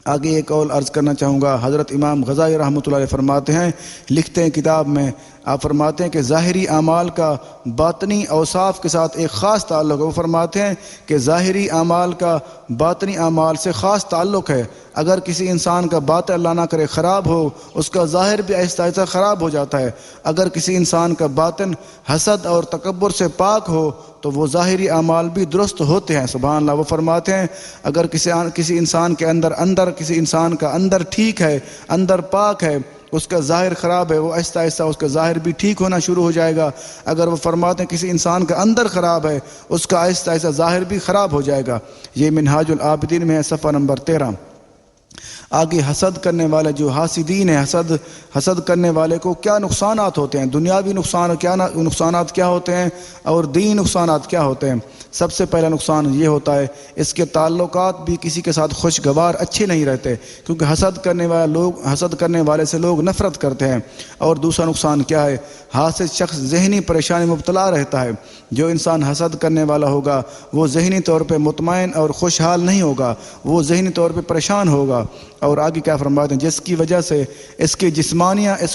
آگے ایک اور عرض کرنا چاہوں گا، حضرت امام غزالی رحمۃ اللہ علیہ فرماتے ہیں، لکھتے ہیں کتاب میں، آپ فرماتے ہیں کہ ظاہری اعمال کا باطنی اوصاف کے ساتھ ایک خاص تعلق ہے۔ وہ فرماتے ہیں کہ ظاہری اعمال کا باطنی اعمال سے خاص تعلق ہے۔ اگر کسی انسان کا باطن اللہ نہ کرے خراب ہو، اس کا ظاہر بھی آہستہ آہستہ خراب ہو جاتا ہے۔ اگر کسی انسان کا باطن حسد اور تکبر سے پاک ہو تو وہ ظاہری اعمال بھی درست ہوتے ہیں۔ سبحان اللہ۔ وہ فرماتے ہیں اگر کسی انسان کے اندر کسی انسان کا اندر ٹھیک ہے، اندر پاک ہے، اس کا ظاہر خراب ہے، وہ آہستہ آہستہ اس کا ظاہر بھی ٹھیک ہونا شروع ہو جائے گا۔ اگر وہ فرماتے ہیں کسی انسان کا اندر خراب ہے، اس کا آہستہ آہستہ ظاہر بھی خراب ہو جائے گا۔ یہ منہاج العابدین میں ہے، صفحہ نمبر 13۔ آگے حسد کرنے والے جو حاسدین ہیں، حسد کرنے والے کو کیا نقصانات ہوتے ہیں، دنیاوی نقصانات کیا ہوتے ہیں اور دینی نقصانات کیا ہوتے ہیں۔ سب سے پہلا نقصان یہ ہوتا ہے اس کے تعلقات بھی کسی کے ساتھ خوشگوار اچھے نہیں رہتے، کیونکہ حسد کرنے والے سے لوگ نفرت کرتے ہیں۔ اور دوسرا نقصان کیا ہے، حاسد شخص ذہنی پریشانی مبتلا رہتا ہے۔ جو انسان حسد کرنے والا ہوگا وہ ذہنی طور پہ مطمئن اور خوشحال نہیں ہوگا، وہ ذہنی طور پہ پریشان ہوگا۔ اور آگے کیا فرماتے ہیں، جس کی وجہ سے اس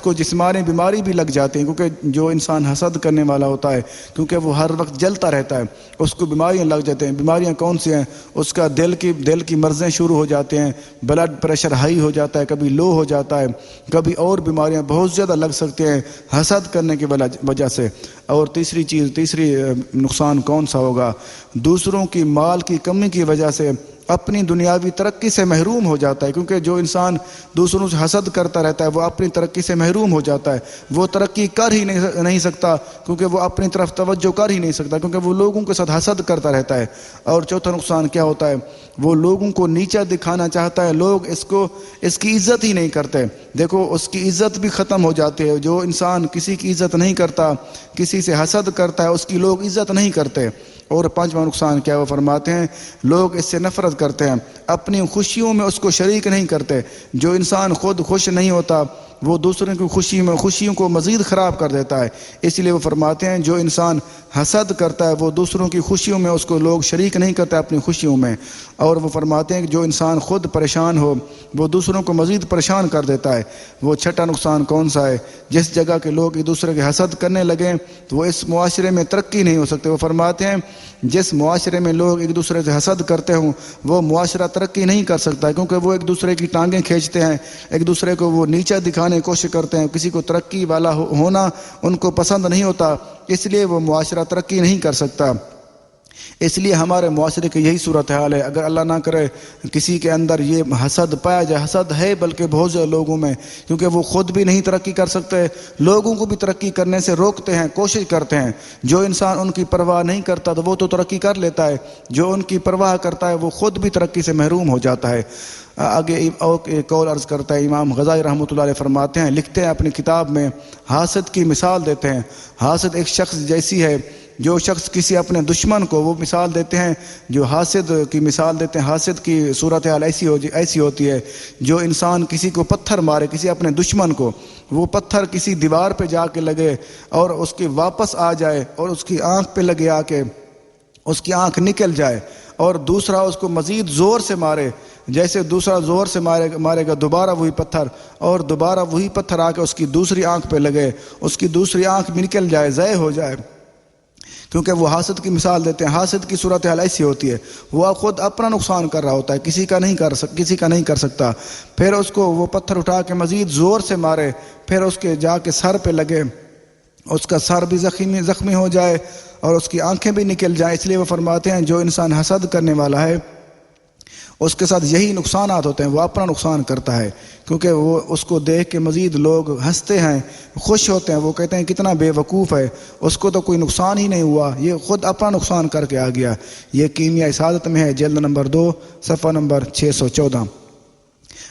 کو جسمانی بیماری بھی لگ جاتی ہیں، کیونکہ جو انسان حسد کرنے والا ہوتا ہے کیونکہ وہ ہر وقت جلتا رہتا ہے، اس کو بیماریاں لگ جاتے ہیں۔ بیماریاں کون سی ہیں؟ اس کا دل کی مرضیں شروع ہو جاتے ہیں، بلڈ پریشر ہائی ہو جاتا ہے، کبھی لو ہو جاتا ہے، کبھی اور بیماریاں بہت زیادہ لگ سکتی ہیں حسد کرنے کی وجہ سے۔ اور تیسری نقصان کون سا ہوگا، دوسروں کی مال کی کمی کی وجہ سے اپنی دنیاوی ترقی سے محروم ہو جاتا ہے، کیونکہ جو انسان دوسروں سے حسد کرتا رہتا ہے وہ اپنی ترقی سے محروم ہو جاتا ہے، وہ ترقی کر ہی نہیں سکتا، کیونکہ وہ اپنی طرف توجہ کر ہی نہیں سکتا، کیونکہ وہ لوگوں کے ساتھ حسد کرتا رہتا ہے۔ اور چوتھا نقصان کیا ہوتا ہے، وہ لوگوں کو نیچا دکھانا چاہتا ہے، لوگ اس کی عزت ہی نہیں کرتے۔ دیکھو اس کی عزت بھی ختم ہو جاتی ہے۔ جو انسان کسی کی عزت نہیں کرتا، کسی سے حسد کرتا ہے، اس کی لوگ عزت نہیں کرتے۔ اور پانچواں نقصان کیا ہے، وہ فرماتے ہیں لوگ اس سے نفرت کرتے ہیں، اپنی خوشیوں میں اس کو شریک نہیں کرتے۔ جو انسان خود خوش نہیں ہوتا وہ دوسروں کی خوشیوں کو مزید خراب کر دیتا ہے۔ اس لیے وہ فرماتے ہیں جو انسان حسد کرتا ہے وہ دوسروں کی خوشیوں میں اس کو لوگ شریک نہیں کرتے اپنی خوشیوں میں۔ اور وہ فرماتے ہیں کہ جو انسان خود پریشان ہو وہ دوسروں کو مزید پریشان کر دیتا ہے۔ وہ چھٹا نقصان کون سا ہے، جس جگہ کے لوگ ایک دوسرے کے حسد کرنے لگیں تو وہ اس معاشرے میں ترقی نہیں ہو سکتے۔ وہ فرماتے ہیں جس معاشرے میں لوگ ایک دوسرے سے حسد کرتے ہوں وہ معاشرہ ترقی نہیں کر سکتا، کیونکہ وہ ایک دوسرے کی ٹانگیں کھینچتے ہیں، ایک دوسرے کو وہ نیچا دکھانے کی کوشش کرتے ہیں، کسی کو ترقی والا ہونا ان کو پسند نہیں ہوتا، اس لیے وہ معاشرہ ترقی نہیں کر سکتا۔ اس لیے ہمارے معاشرے کی یہی صورتحال ہے۔ اگر اللہ نہ کرے کسی کے اندر یہ حسد پایا جائے، حسد ہے بلکہ بہت سے لوگوں میں، کیونکہ وہ خود بھی نہیں ترقی کر سکتے، لوگوں کو بھی ترقی کرنے سے روکتے ہیں، کوشش کرتے ہیں۔ جو انسان ان کی پرواہ نہیں کرتا تو وہ تو ترقی کر لیتا ہے، جو ان کی پرواہ کرتا ہے وہ خود بھی ترقی سے محروم ہو جاتا ہے۔ آگے ایک اور عرض کرتا ہے، امام غزالی رحمۃ اللہ علیہ فرماتے ہیں، لکھتے ہیں اپنی کتاب میں، حاسد کی مثال دیتے ہیں، حاسد ایک شخص جیسی ہے جو شخص کسی اپنے دشمن کو، وہ مثال دیتے ہیں جو حاسد کی مثال دیتے ہیں، حاسد کی صورتحال ایسی ہوتی ہے جو انسان کسی کو پتھر مارے، کسی اپنے دشمن کو، وہ پتھر کسی دیوار پہ جا کے لگے اور اس کے واپس آ جائے اور اس کی آنکھ پہ لگے آ کے اس کی آنکھ نکل جائے، اور دوسرا اس کو مزید زور سے مارے، جیسے دوسرا زور سے مارے گا دوبارہ وہی پتھر، اور دوبارہ وہی پتھر آ کے اس کی دوسری آنکھ پہ لگے، اس کی دوسری آنکھ بھی نکل جائے، ضائع ہو جائے، کیونکہ وہ حاسد کی مثال دیتے ہیں۔ حاسد کی صورتحال ایسی ہوتی ہے، وہ خود اپنا نقصان کر رہا ہوتا ہے، کسی کا نہیں کر سکتا، پھر اس کو وہ پتھر اٹھا کے مزید زور سے مارے، پھر اس کے جا کے سر پہ لگے، اس کا سر بھی زخمی ہو جائے اور اس کی آنکھیں بھی نکل جائیں۔ اس لیے وہ فرماتے ہیں جو انسان حسد کرنے والا ہے اس کے ساتھ یہی نقصانات ہوتے ہیں، وہ اپنا نقصان کرتا ہے، کیونکہ وہ اس کو دیکھ کے مزید لوگ ہنستے ہیں، خوش ہوتے ہیں، وہ کہتے ہیں کتنا بے وقوف ہے، اس کو تو کوئی نقصان ہی نہیں ہوا، یہ خود اپنا نقصان کر کے آ گیا۔ یہ کیمیاء سعادت میں ہے، جلد نمبر 2 صفحہ نمبر 614۔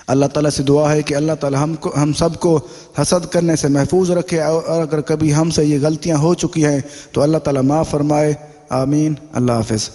اللہ تعالیٰ سے دعا ہے کہ اللہ تعالیٰ ہم سب کو حسد کرنے سے محفوظ رکھے، اور اگر کبھی ہم سے یہ غلطیاں ہو چکی ہیں تو اللہ تعالیٰ معاف فرمائے، آمین۔ اللہ حافظ۔